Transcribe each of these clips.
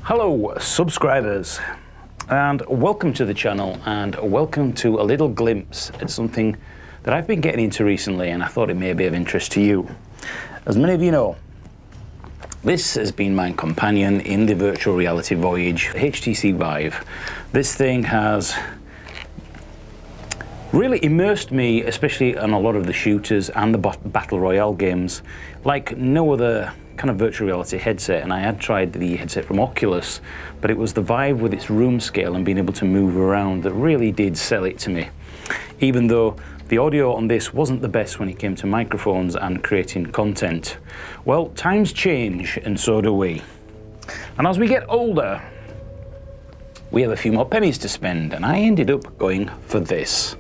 Hello subscribers, and welcome to the channel, and welcome to a little glimpse at something that I've been getting into recently, and I thought it may be of interest to you. As many of you know, this has been my companion in the virtual reality voyage, HTC Vive. This thing has really immersed me, especially on a lot of the shooters and the battle royale games, like no other kind of virtual reality headset. And I had tried the headset from Oculus, but it was the Vive with its room scale and being able to move around that really did sell it to me. Even though the audio on this wasn't the best when it came to microphones and creating content. Well, times change, and so do we. And as we get older, we have a few more pennies to spend, and I ended up going for this.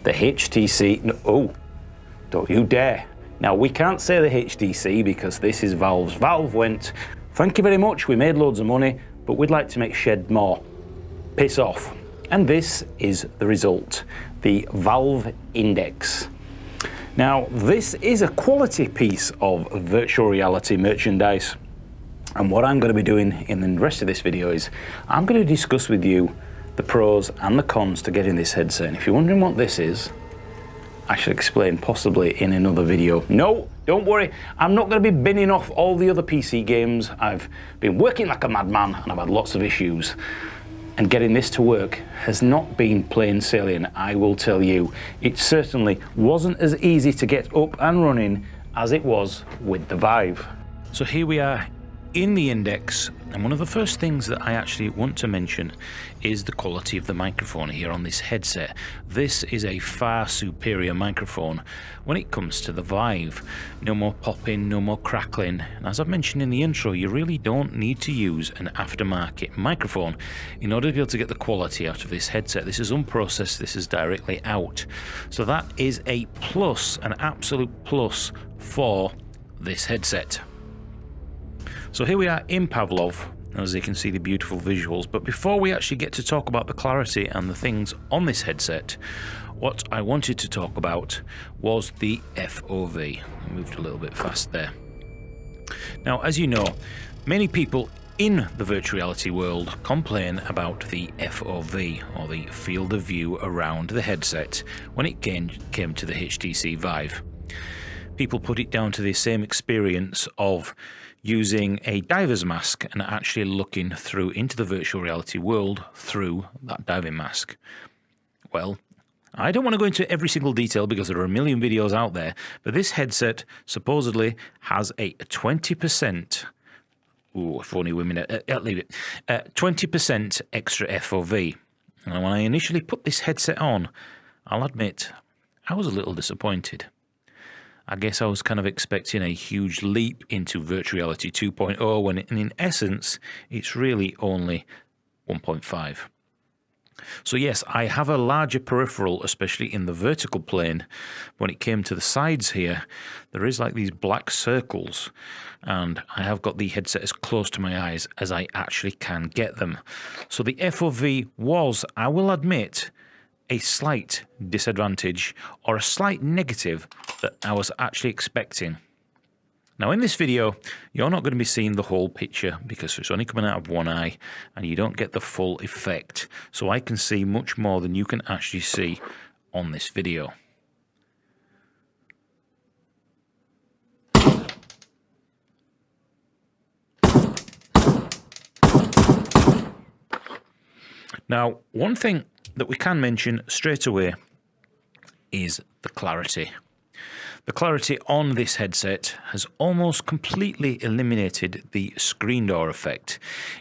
The HTC, oh, don't you dare. Now, we can't say the HTC because this is Valve's. Valve went, thank you very much, we made loads of money, but we'd like to make shed more. Piss off. And this is the result, the Valve Index. Now, this is a quality piece of virtual reality merchandise. And what I'm going to be doing in the rest of this video is, I'm going to discuss with you the pros and the cons to getting this headset. And if you're wondering what this is, I should explain possibly in another video. No, don't worry, I'm not going to be binning off all the other PC games. I've been working like a madman and I've had lots of issues. And getting this to work has not been plain sailing, I will tell you. It certainly wasn't as easy to get up and running as it was with the Vive. So here we are in the Index, and one of the first things that I actually want to mention is the quality of the microphone here on this headset. This is a far superior microphone when it comes to the Vive. No more popping, no more crackling, and as I've mentioned in the intro, you really don't need to use an aftermarket microphone in order to be able to get the quality out of this headset. This is unprocessed, this is directly out. So that is a plus, an absolute plus for this headset. So here we are in Pavlov, as you can see the beautiful visuals, but before we actually get to talk about the clarity and the things on this headset, what I wanted to talk about was the FOV. I moved a little bit fast there. Now, as you know, many people in the virtual reality world complain about the FOV, or the field of view around the headset, when it came to the HTC Vive. People put it down to the same experience of using a diver's mask and actually looking through into the virtual reality world through that diving mask. Well, I don't want to go into every single detail because there are a million videos out there, but this headset supposedly has a 20%, if only women, leave it, 20% extra FOV. And when I initially put this headset on, I'll admit, I was a little disappointed. I guess I was kind of expecting a huge leap into virtual reality 2.0 when in essence, it's really only 1.5. So yes, I have a larger peripheral, especially in the vertical plane. When it came to the sides here, there is like these black circles, and I have got the headset as close to my eyes as I actually can get them. So the FOV was, I will admit, a slight disadvantage or a slight negative that I was actually expecting. Now in this video, you're not going to be seeing the whole picture because it's only coming out of one eye and you don't get the full effect. So I can see much more than you can actually see on this video. Now, one thing that we can mention straight away is the clarity. The clarity on this headset has almost completely eliminated the screen door effect.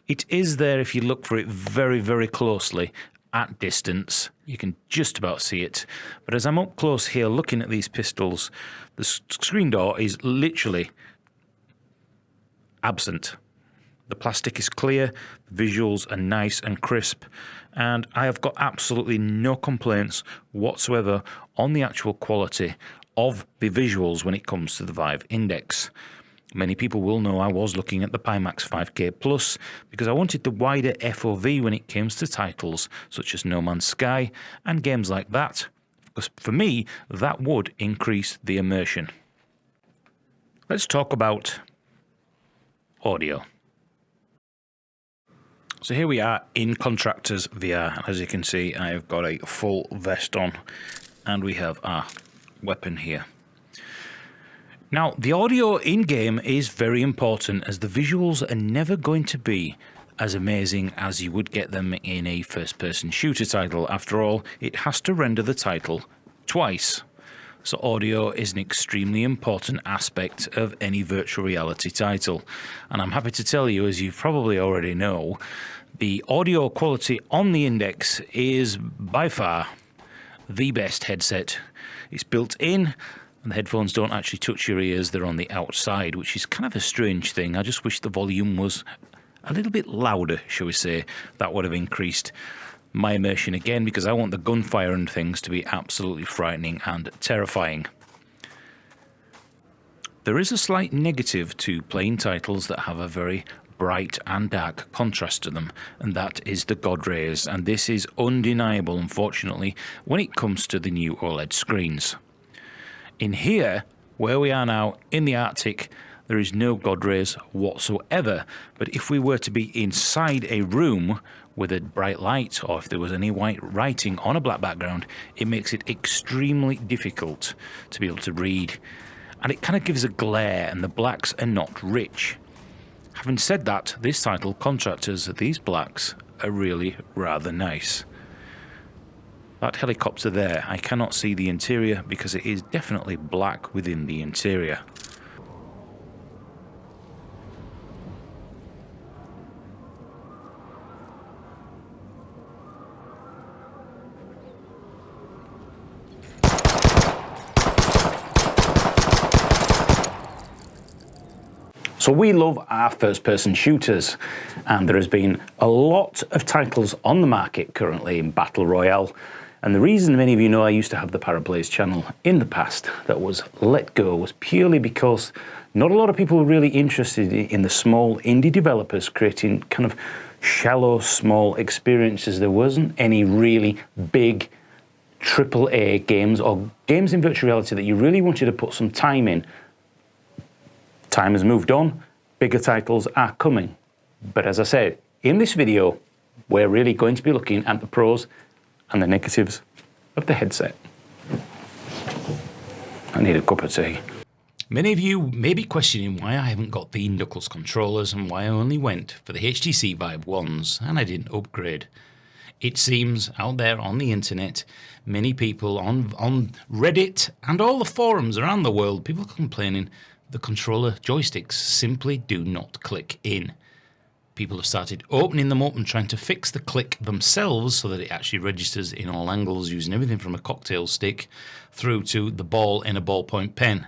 It is there if you look for it very, very closely at distance. You can just about see it. But as I'm up close here looking at these pistols, the screen door is literally absent. The plastic is clear, the visuals are nice and crisp, and I have got absolutely no complaints whatsoever on the actual quality of the visuals when it comes to the Vive Index. Many people will know I was looking at the Pimax 5K Plus because I wanted the wider FOV when it comes to titles such as No Man's Sky and games like that, because for me, that would increase the immersion. Let's talk about audio. So here we are in Contractors VR. As you can see, I've got a full vest on and we have our weapon here. Now, the audio in-game is very important as the visuals are never going to be as amazing as you would get them in a first-person shooter title. After all, it has to render the title twice. So audio is an extremely important aspect of any virtual reality title. And I'm happy to tell you, as you probably already know, the audio quality on the Index is by far the best headset. It's built in, and the headphones don't actually touch your ears, they're on the outside, which is kind of a strange thing. I just wish the volume was a little bit louder, shall we say. That would have increased my immersion again, because I want the gunfire and things to be absolutely frightening and terrifying. There is a slight negative to playing titles that have a very bright and dark contrast to them, and that is the God rays, and this is undeniable, unfortunately, when it comes to the new OLED screens. In here, where we are now in the Arctic, there is no God rays whatsoever, but if we were to be inside a room with a bright light, or if there was any white writing on a black background, it makes it extremely difficult to be able to read, and it kind of gives a glare, and the blacks are not rich. Having said that, this title, Contractors, these blacks are really rather nice. That helicopter there, I cannot see the interior because it is definitely black within the interior. So we love our first-person shooters, and there has been a lot of titles on the market currently in Battle Royale. And the reason many of you know I used to have the Parablaze channel in the past that was let go was purely because not a lot of people were really interested in the small indie developers creating kind of shallow, small experiences. There wasn't any really big AAA games or games in virtual reality that you really wanted to put some time in. Time has moved on, bigger titles are coming. But as I said, in this video, we're really going to be looking at the pros and the negatives of the headset. I need a cup of tea. Many of you may be questioning why I haven't got the Knuckles controllers and why I only went for the HTC Vive ones and I didn't upgrade. It seems out there on the internet, many people on Reddit and all the forums around the world, people are complaining the controller joysticks simply do not click in. People have started opening them up and trying to fix the click themselves so that it actually registers in all angles, using everything from a cocktail stick through to the ball in a ballpoint pen.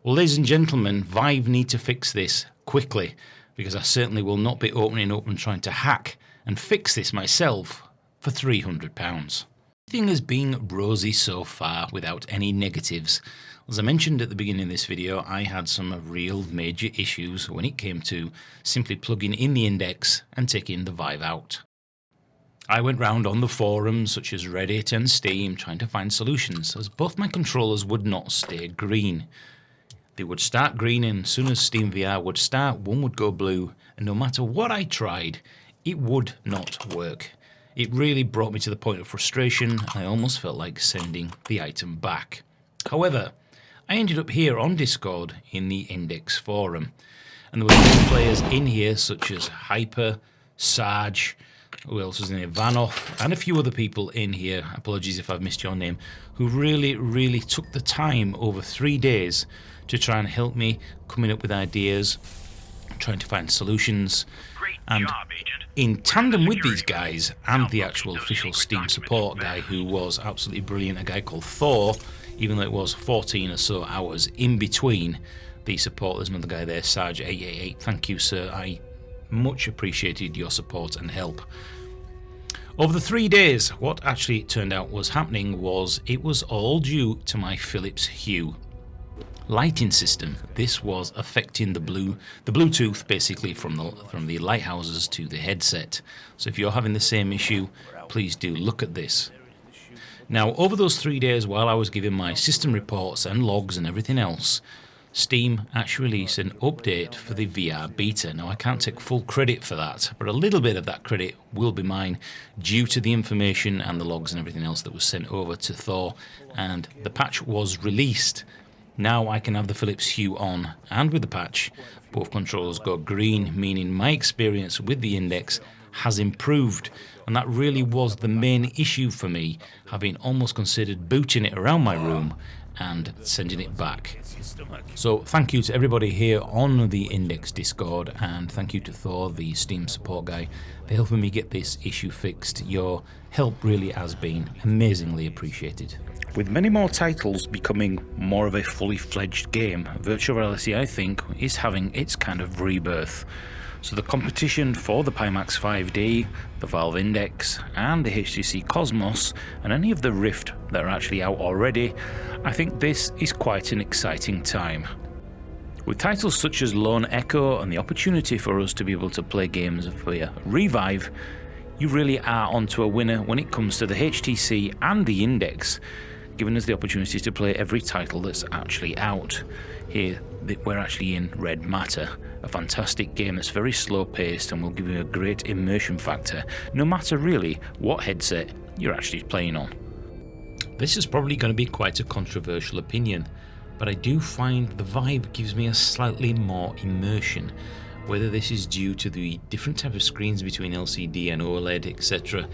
Well, ladies and gentlemen, Vive need to fix this quickly, because I certainly will not be opening up and trying to hack and fix this myself for £300. Everything has been rosy so far without any negatives. As I mentioned at the beginning of this video, I had some real major issues when it came to simply plugging in the Index and taking the Vive out. I went round on the forums such as Reddit and Steam trying to find solutions, as both my controllers would not stay green. They would start green, and as soon as Steam VR would start, one would go blue, and no matter what I tried, it would not work. It really brought me to the point of frustration. I almost felt like sending the item back. However, I ended up here on Discord in the Index forum, and there were many players in here such as Hyper, Sarge, who else was in here, Vanoff, and a few other people in here, apologies if I've missed your name, who really took the time over 3 days to try and help me coming up with ideas, trying to find solutions. And in tandem with these guys and the actual official Steam support guy who was absolutely brilliant, a guy called Thor, even though it was 14 or so hours in between the support, there's another guy there, Sarge888, thank you sir, I much appreciated your support and help. Over the 3 days, what actually turned out was happening was it was all due to my Philips Hue lighting system. This was affecting the Bluetooth basically from the lighthouses to the headset. So if you're having the same issue, please do look at this. Now, over those 3 days while I was giving my system reports and logs and everything else, Steam actually released an update for the VR beta. Now, I can't take full credit for that, but a little bit of that credit will be mine due to the information and the logs and everything else that was sent over to Thor, and the patch was released. Now I can have the Philips Hue on, and with the patch, both controls go green, meaning my experience with the Index has improved, and that really was the main issue for me, having almost considered booting it around my room and sending it back. So thank you to everybody here on the Index Discord, and thank you to Thor, the Steam support guy, for helping me get this issue fixed. Your help really has been amazingly appreciated. With many more titles becoming more of a fully fledged game, virtual reality, I think, is having its kind of rebirth. So the competition for the Pimax 5D, the Valve Index, and the HTC Cosmos, and any of the Rift that are actually out already, I think this is quite an exciting time. With titles such as Lone Echo and the opportunity for us to be able to play games via Revive, you really are onto a winner when it comes to the HTC and the Index, giving us the opportunity to play every title that's actually out. Here, we're actually in Red Matter, a fantastic game that's very slow paced and will give you a great immersion factor, no matter really what headset you're actually playing on. This is probably going to be quite a controversial opinion, but I do find the Vive gives me a slightly more immersion. Whether this is due to the different type of screens between LCD and OLED, etc.,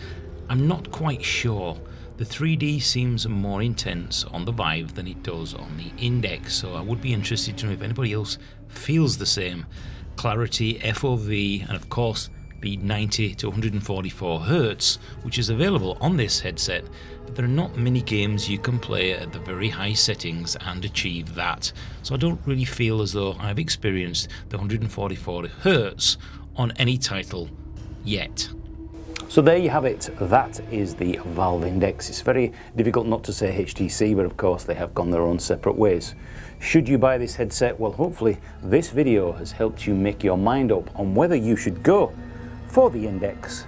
I'm not quite sure. The 3D seems more intense on the Vive than it does on the Index, so I would be interested to know if anybody else feels the same. Clarity, FOV, and of course the 90 to 144 Hz, which is available on this headset, but there are not many games you can play at the very high settings and achieve that. So I don't really feel as though I've experienced the 144 Hz on any title yet. So there you have it, that is the Valve Index. It's very difficult not to say HTC, but of course they have gone their own separate ways. Should you buy this headset? Well, hopefully this video has helped you make your mind up on whether you should go for the Index,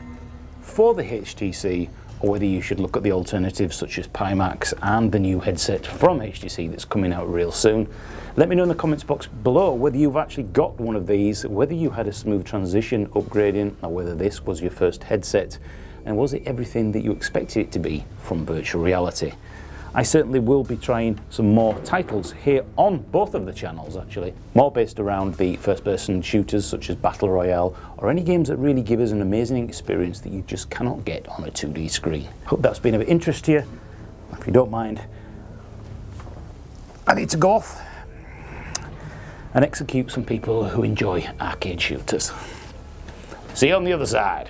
for the HTC, or whether you should look at the alternatives such as Pimax and the new headset from HTC that's coming out real soon. Let me know in the comments box below whether you've actually got one of these, whether you had a smooth transition upgrading, or whether this was your first headset, and was it everything that you expected it to be from virtual reality. I certainly will be trying some more titles here on both of the channels actually, more based around the first-person shooters such as Battle Royale, or any games that really give us an amazing experience that you just cannot get on a 2D screen. Hope that's been of interest to you. If you don't mind, I need to go off and execute some people who enjoy arcade shooters. See you on the other side.